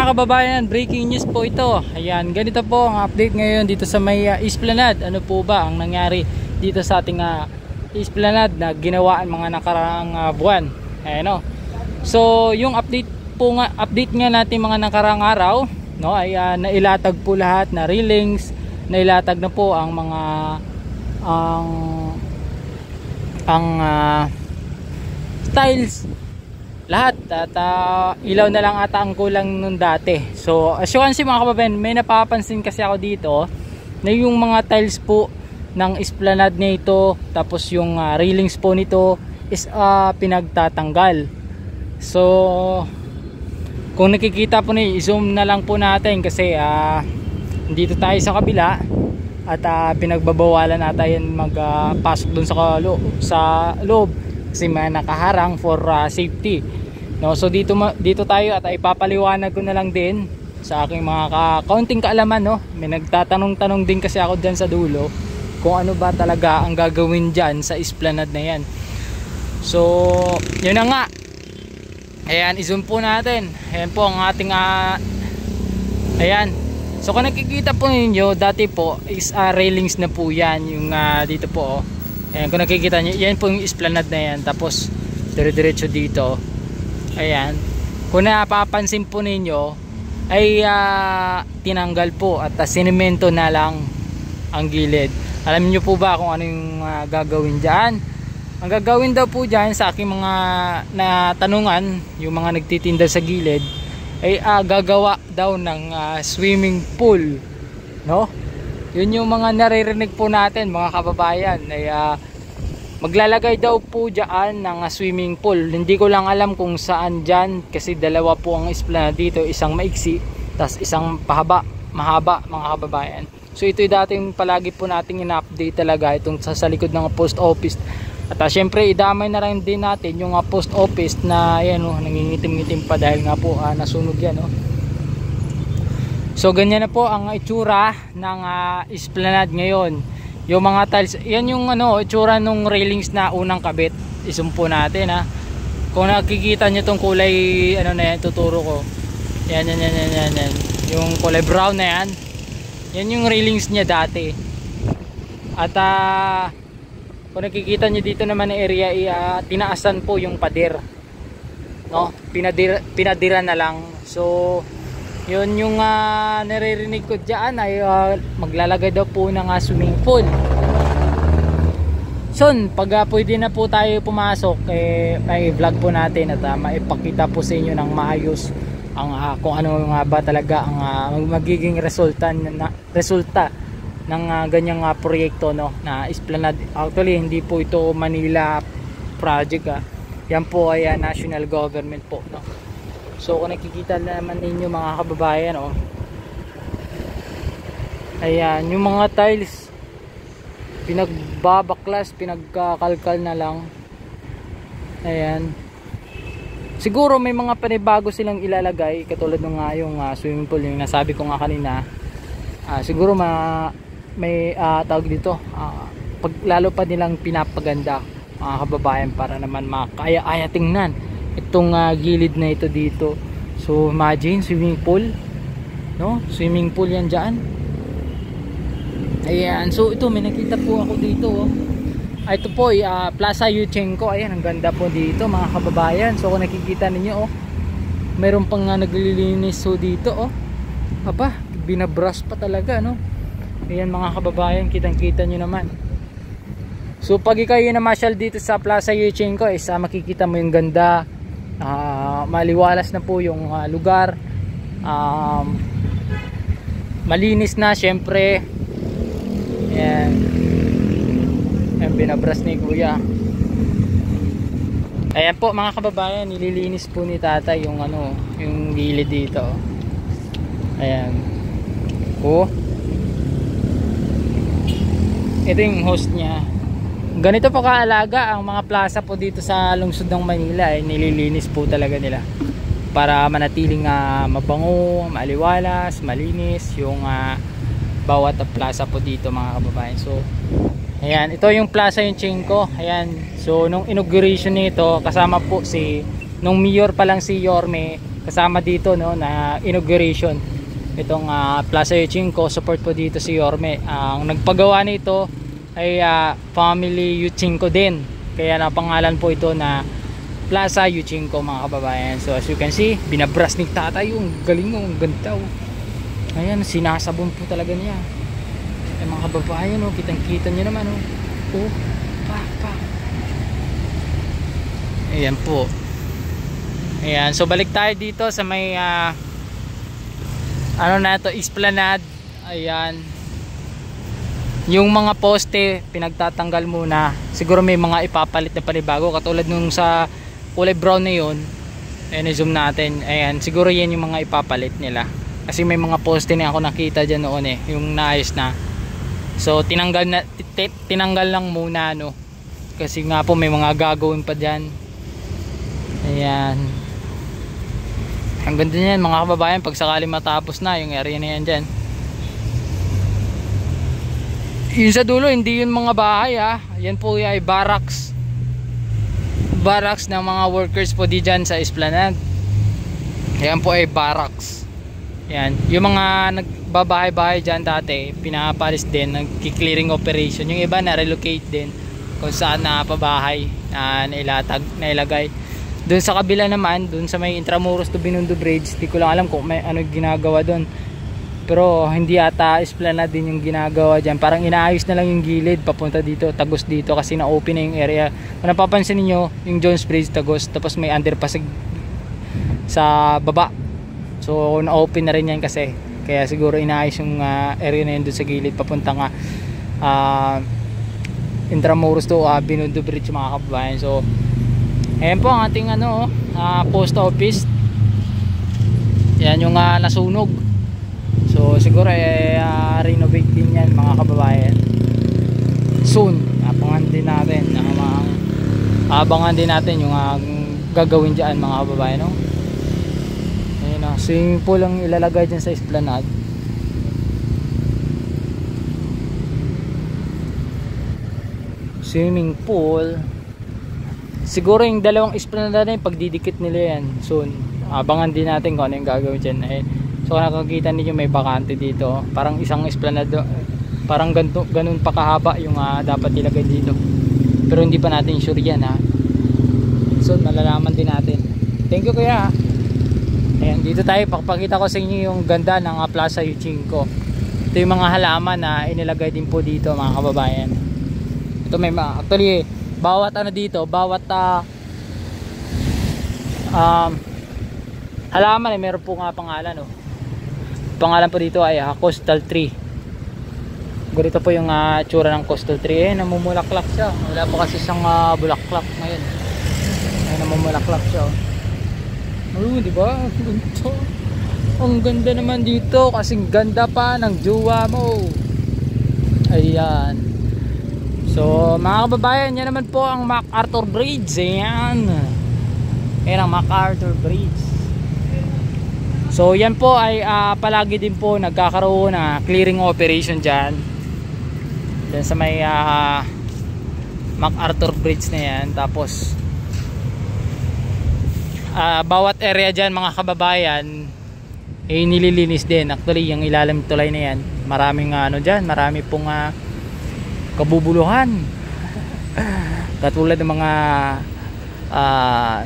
mga kababayan, breaking news po ito. Ayan, ganito po ang update ngayon dito sa may Esplanade. Ano po ba ang nangyari dito sa ating Esplanade na ginawaan mga nakaraang buwan? Ayan o. So, yung update nga natin mga nakaraang araw, no, ay nailatag po lahat na railings, nailatag na po ang mga tiles lahat at ilaw na lang ata ang kulang nung dati. So as you can see mga kababayan, may napapansin kasi ako dito na yung mga tiles po ng Esplanade nito, tapos yung railings po nito is pinagtatanggal. So kung nakikita po niyo, i-zoom na lang po natin kasi dito tayo sa kabila at pinagbabawalan ata yan magpasok dun sa loob kasi may nakaharang for safety, no? So dito tayo at ipapaliwanag ko na lang din sa aking mga kaunting kaalaman, no? May nagtatanong-tanong din kasi ako dyan sa dulo kung ano ba talaga ang gagawin dyan sa Esplanade na yan. So yun na nga, ayan, i-zoom po natin. Ayan po ang ating ayan. So kung nakikita po ninyo, dati po is railings na po yan yung dito po, oh. Ayan, kung nakikita nyo, yan po yung Esplanade na yan. Tapos dire-diretso dito. Ayan, kung napapansin po ninyo ay tinanggal po at sinemento na lang ang gilid. Alam niyo po ba kung ano yung gagawin dyan? Ang gagawin daw po dyan sa aking mga natanungan, yung mga nagtitinda sa gilid, ay gagawa daw ng swimming pool, no? Yun yung mga naririnig po natin mga kababayan, ay maglalagay daw po dyan ng swimming pool. Hindi ko lang alam kung saan dyan kasi dalawa po ang Esplanade dito, isang maiksi tas isang mahaba mga kababayan. So ito yung dating palagi po nating ina-update talaga, itong sa likod ng post office. At syempre idamay na rin din natin yung post office na ayan, nangingitim-ngitim pa dahil nga po nasunog yan, oh. So ganyan na po ang itsura ng Esplanade ngayon. Yung mga tiles, yan yung itsura nung railings na unang kabit. Isumpo natin, ha. Kung nakikita nyo tong kulay na yan, tuturo ko. Yan. Yung kulay brown na yan. Yan yung railings niya dati. At kung nakikita nyo dito naman na area, tinaasan po yung pader, no? Pinadira na lang. So yun yung naririnig ko dyan ay maglalagay daw po ng swimming pool. So pag pwede na po tayo pumasok, may vlog po natin at maipakita po sa inyo ng maayos ang kung ano nga ba talaga ang magiging resulta ng ganyang proyekto, no, na Esplanade. Actually hindi po ito Manila project, yan po ay national government po, no. So kung nakikita naman ninyo mga kababayan, oh, ayan yung mga tiles pinagbabaklas, pinagkakalkal na lang. Ayan, siguro may mga panibago silang ilalagay katulad ng yung swimming pool yung nasabi ko nga kanina. Siguro may tawag dito, pag lalo pa nilang pinapaganda mga kababayan para naman makaya tingnan itong gilid na ito dito. So imagine swimming pool, no? Swimming pool yan dyan. Ayan, so ito may nakita po ako dito, oh. Ito po ay Plaza Yuchenko. Ayan, ang ganda po dito mga kababayan. So kung nakikita ninyo, oh, meron pang naglilinis so dito, oh. Aba, binabrush pa talaga, no? Ayan mga kababayan, kitang-kita nyo naman. So pag kayo namasyal dito sa Plaza Yuchenko, makikita mo yung ganda, maliwalas na po yung lugar, malinis na syempre. Ayan, binabras ni kuya. Ayan po mga kababayan, nililinis po ni tatay yung yung gilid dito. Ayan, ito yung host niya. Ganito po kaalaga ang mga plaza po dito sa lungsod ng Manila, nililinis po talaga nila para manatiling mabango, maliwalas, malinis yung bawat plaza po dito mga kababayan. So ayan, ito yung Plaza Yuchenko. Ayan, so nung inauguration nito kasama po nung mayor pa lang si Yorme, kasama dito, no, na inauguration itong Plaza Yuchingko. Support po dito si Yorme. Ang nagpagawa nito ay family Yuchingko din, kaya napangalan po ito na Plaza Yuchingko, mga kababayan. So as you can see, binabras ni tatay yung galing mo, ang ganda. Ayan, sinasabon po talaga niya. Ay mga kababayan, kitang kita nyo naman. Ayan po. Ayan, so balik tayo dito sa may ano na to, esplanade. Ayan, yung mga poste pinagtatanggal muna. Siguro may mga ipapalit na panibago, katulad nung sa kulay brown na yun. Ayan, i-zoom natin. Ayan, siguro yan yung mga ipapalit nila, kasi may mga poste na ako nakita dyan noon yung naayos na. So tinanggal lang muna, no, kasi nga po may mga gagawin pa dyan. Ayan, ang ganda niyan, mga kababayan, pag sakali matapos na yung area na yan dyan. Yun sa dulo, hindi yun mga bahay, yan po ay barracks ng mga workers po di dyan sa esplanade. Yan po ay barracks. Yan, yung mga nagbabahay-bahay dyan dati, pinapalis din, nagki-clearing operation. Yung iba na relocate din kung saan napabahay na nailagay. Doon sa kabila naman, doon sa may Intramuros to Binondo Bridge, di ko lang alam kung may ano ginagawa doon, pero hindi ata esplanade din yung ginagawa dyan. Parang inaayos na lang yung gilid papunta dito, tagos dito, kasi na-open na yung area. Kung napapansin niyo, yung Jones Bridge tagos, tapos may underpass sa baba. So na-open na rin yan kasi, kaya siguro inaayos yung area na yun doon sa gilid papunta nga Intramuros to Binondo Bridge, mga kababayan. So ayan po ang ating post office. Yan yung nasunog. So siguro renovate din yan, mga kababayan, soon. Abangan din natin yung gagawin dyan, mga kababayan, no? Ayan, swimming pool ang ilalagay dyan sa esplanade. Swimming pool. Siguro yung dalawang esplanade na yung pagdidikit nila yan soon. Abangan din natin kung ano yung gagawin dyan. So nakakita ninyo may bakante dito, parang isang esplanade, parang ganun pa kahaba yung dapat ilagay dito, pero hindi pa natin sure yan, so malalaman din natin. Thank you kuya. Ayan, dito tayo, pakapakita ko sa inyo yung ganda ng Plaza Yuchingko. Ito yung mga halaman na inilagay din po dito, mga kababayan. Ito may actually bawat bawat halaman meron po nga pangalan, pangalan po dito ay coastal tree. Ganito po yung tsura ng coastal tree. Namumulaklak siya, wala pa kasi siyang bulaklak ngayon. Namumulaklak siya, diba? Ang ganda naman dito, kasing ganda pa ng jowa mo. Ayan. So mga kababayan, yan naman po ang MacArthur Bridge. Ayan ang MacArthur Bridge. So yan po ay palagi din po nagkakaroon na clearing operation dyan sa may MacArthur Bridge na yan. Tapos bawat area dyan, mga kababayan, nililinis din. Actually yung ilalim tulay na yan, maraming dyan, marami pong kabubuluhan katulad ng mga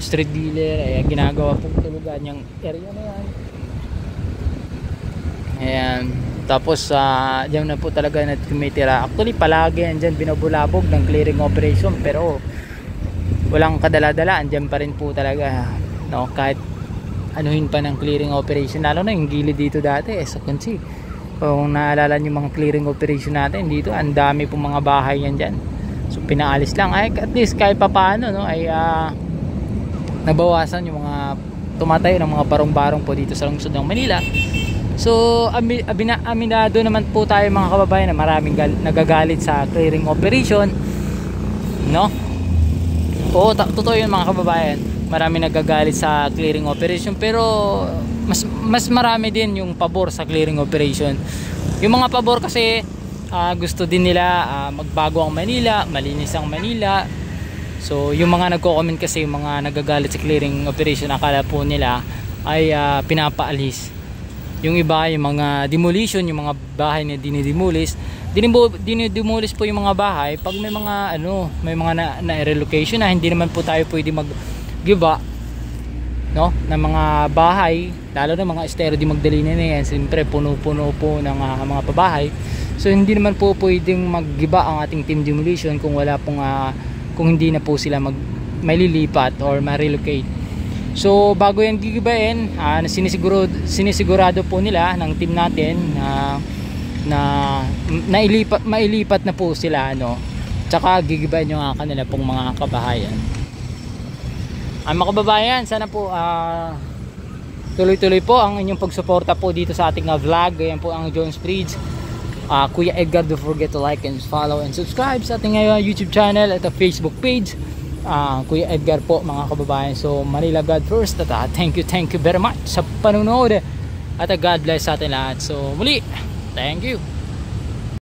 street dealer. Ginagawa pong tulugan yung area na yan. Ayan, tapos dyan na po talaga na tumitira. Actually palagi yan dyan binabulabog ng clearing operation, pero walang kadala-dala, andyan pa rin po talaga, no? Kahit anuhin pa ng clearing operation, lalo na yung gilid dito dati, so can see, kung naalala nyo mga clearing operation natin dito, ang dami pong mga bahay yan dyan. So pinaalis lang, ay at least kahit papaano, no, ay nabawasan yung mga tumatayo ng mga barong-barong po dito sa lungsod ng Manila. So aminado naman po tayo, mga kababayan, na maraming nagagalit sa clearing operation, no? Oo, totoo yun, mga kababayan, marami nagagalit sa clearing operation, pero mas marami din yung pabor sa clearing operation. Yung mga pabor kasi gusto din nila magbago ang Manila, malinis ang Manila. So yung mga nagko-comment kasi, yung mga nagagalit sa clearing operation, akala po nila ay pinapaalis. Yung iba, yung mga demolition, yung mga bahay na dinidemolis, dinidemolis po yung mga bahay pag may mga may mga na-relocation na hindi naman po tayo pwede mag-giba, no, ng mga bahay, lalo na mga estero di Magdalena na yan, siyempre puno-puno po ng mga pabahay. So hindi naman po pwedeng mag-giba ang ating team demolition kung wala pong kung hindi na po sila may lilipat or ma-relocate. So bago yan gigibain, sinisigurado po nila ng team natin na mailipat na po sila, tsaka gigibain yung kanila pong mga kabahayan. Ang mga kababayan, sana po tuloy-tuloy po ang inyong pagsuporta po dito sa ating vlog. Ayan po ang Jones Bridge. Kuya Edgar, don't forget to like and follow and subscribe sa ating YouTube channel at Facebook page. Kuya Edgar po mga kababayan. So Manila God first, at thank you very much sa panunod, at God bless sa atin lahat. So muli, thank you.